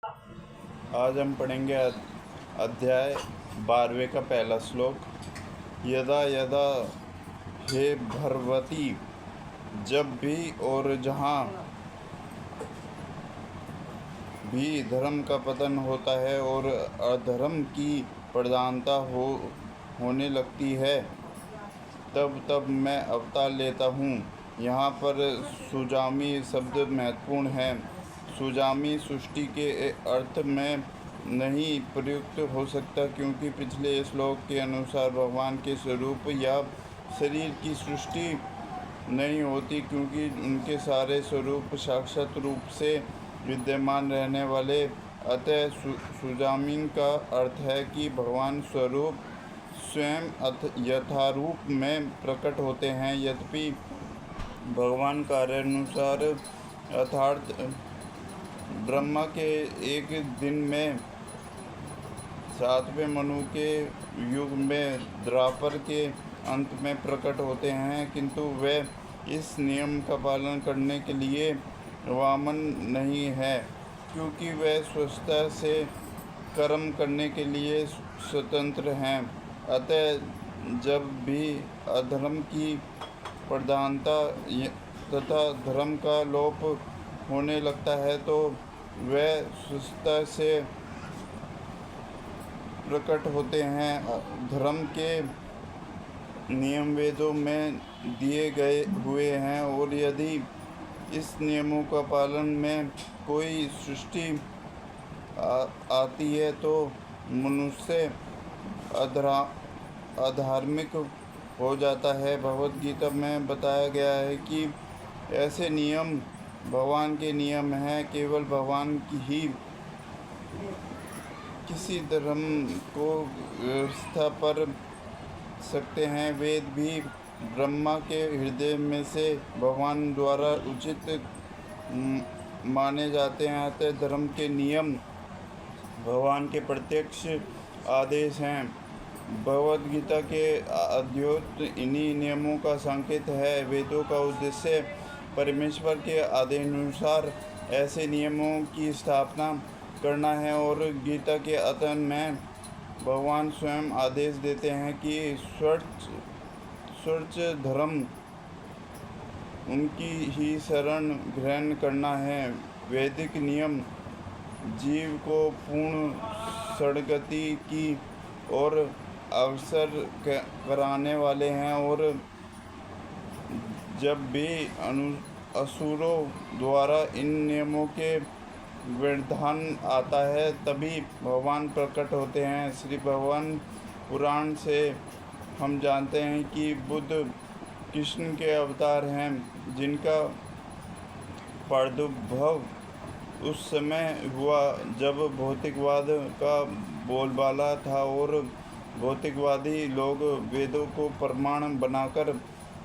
आज हम पढ़ेंगे अध्याय 12वें का पहला श्लोक। यदा यदा हे भर्वती, जब भी और जहाँ भी धर्म का पतन होता है और अधर्म की प्रधानता होने लगती है, तब तब मैं अवतार लेता हूँ। यहाँ पर सुजामी शब्द महत्वपूर्ण है। सुजामी सृष्टि के अर्थ में नहीं प्रयुक्त हो सकता, क्योंकि पिछले श्लोक के अनुसार भगवान के स्वरूप या शरीर की सृष्टि नहीं होती, क्योंकि उनके सारे स्वरूप साक्षात रूप से विद्यमान रहने वाले। अतः सुजामीन का अर्थ है कि भगवान स्वरूप स्वयं यथारूप में प्रकट होते हैं। यद्यपि भगवान कार्यानुसार अर्थात ब्रह्मा के एक दिन में, सातवें मनु के युग में, द्वापर के अंत में प्रकट होते हैं, किंतु वे इस नियम का पालन करने के लिए वामन नहीं है, क्योंकि वे स्वतः से कर्म करने के लिए स्वतंत्र हैं। अतः जब भी अधर्म की प्रधानता तथा धर्म का लोप होने लगता है, तो वह स्वतः से प्रकट होते हैं। धर्म के नियम वेदों में दिए गए हुए हैं, और यदि इस नियमों का पालन में कोई सृष्टि आती है तो मनुष्य अधार्मिक हो जाता है। भगवद गीता में बताया गया है कि ऐसे नियम भगवान के नियम हैं। केवल भगवान ही किसी धर्म को व्यवस्था पर सकते हैं। वेद भी ब्रह्मा के हृदय में से भगवान द्वारा उचित माने जाते हैं। अतः धर्म के नियम भगवान के प्रत्यक्ष आदेश हैं। भगवद गीता के अद्योत इन्हीं नियमों का संकेत है। वेदों का उद्देश्य परमेश्वर के आदेशानुसार ऐसे नियमों की स्थापना करना है, और गीता के अंत में भगवान स्वयं आदेश देते हैं कि स्वच्छ धर्म उनकी ही शरण ग्रहण करना है। वैदिक नियम जीव को पूर्ण सद्गति की और अवसर कराने वाले हैं, और जब भी असुरों द्वारा इन नियमों के विधान आता है, तभी भगवान प्रकट होते हैं। श्री भगवान पुराण से हम जानते हैं कि बुद्ध कृष्ण के अवतार हैं, जिनका प्रादुर्भाव उस समय हुआ जब भौतिकवाद का बोलबाला था, और भौतिकवादी लोग वेदों को प्रमाण बनाकर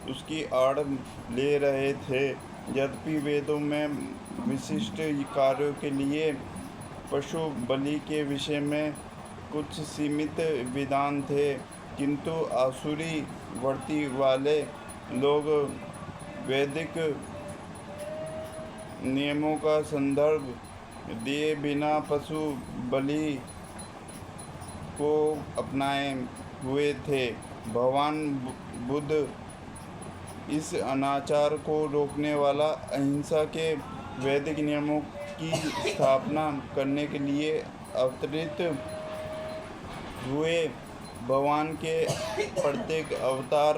उसकी आड़ ले रहे थे। यद्यपि वेदों में विशिष्ट कार्यों के लिए पशु बलि के विषय में कुछ सीमित विधान थे, किंतु आसुरी वृत्ति वाले लोग वैदिक नियमों का संदर्भ दिए बिना पशु बलि को अपनाए हुए थे। भगवान बुद्ध इस अनाचार को रोकने वाला अहिंसा के वैदिक नियमों की स्थापना करने के लिए अवतरित हुए। भगवान के प्रत्येक अवतार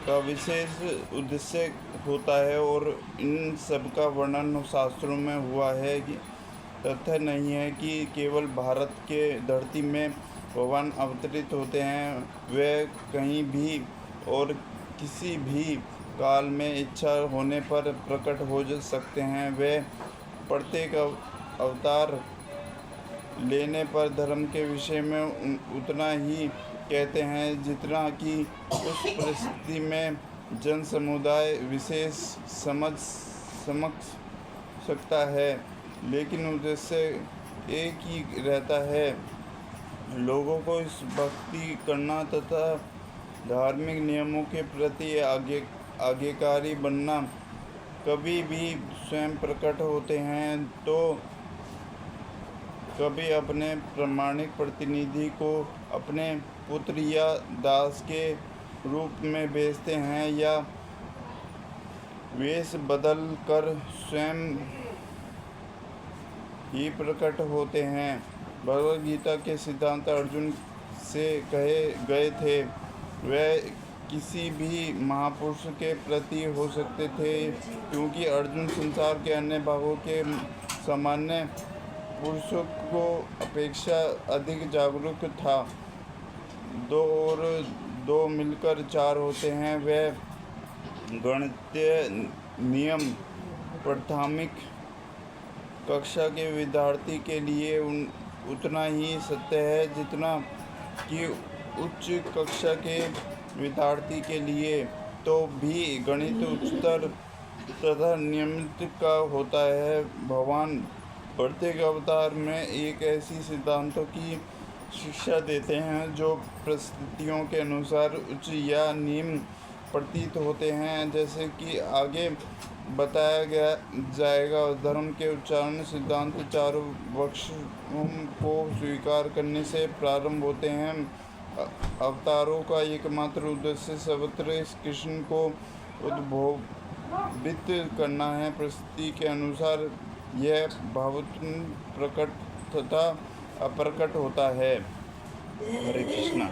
का विशेष उद्देश्य होता है, और इन सब का वर्णन शास्त्रों में हुआ है। कि तथ्य नहीं है कि केवल भारत के धरती में भगवान अवतरित होते हैं। वे कहीं भी और किसी भी काल में इच्छा होने पर प्रकट हो सकते हैं। वे प्रत्येक अवतार लेने पर धर्म के विषय में उतना ही कहते हैं जितना कि उस परिस्थिति में जन समुदाय विशेष समझ सकता है, लेकिन उद्देश्य एक ही रहता है, लोगों को इस भक्ति करना तथा धार्मिक नियमों के प्रति आज्ञाकारी बनना। कभी भी स्वयं प्रकट होते हैं तो कभी अपने प्रामाणिक प्रतिनिधि को अपने पुत्र या दास के रूप में भेजते हैं या वेश बदल कर स्वयं ही प्रकट होते हैं। भगवद गीता के सिद्धांत अर्जुन से कहे गए थे, वह किसी भी महापुरुष के प्रति हो सकते थे, क्योंकि अर्जुन संसार के अन्य भागों के सामान्य पुरुषों को अपेक्षा अधिक जागरूक था। 2 और 2 मिलकर 4 होते हैं। वह गणितीय नियम प्राथमिक कक्षा के विद्यार्थी के लिए उतना ही सत्य है जितना कि उच्च कक्षा के विद्यार्थी के लिए। तो भी गणित उच्चतर तथा नियमित का होता है। भगवान प्रत्येक अवतार में एक ऐसी सिद्धांतों की शिक्षा देते हैं जो परिस्थितियों के अनुसार उच्च या निम्न प्रतीत होते हैं, जैसे कि आगे बताया जाएगा। धर्म के उच्चारण सिद्धांत 4 वक्षों को स्वीकार करने से प्रारंभ होते हैं। अवतारों का एकमात्र उद्देश्य सर्वत्र कृष्ण को उद्बोधित करना है। परिस्थिति के अनुसार यह भावोत्पन्न प्रकट तथा अप्रकट होता है। हरे कृष्णा।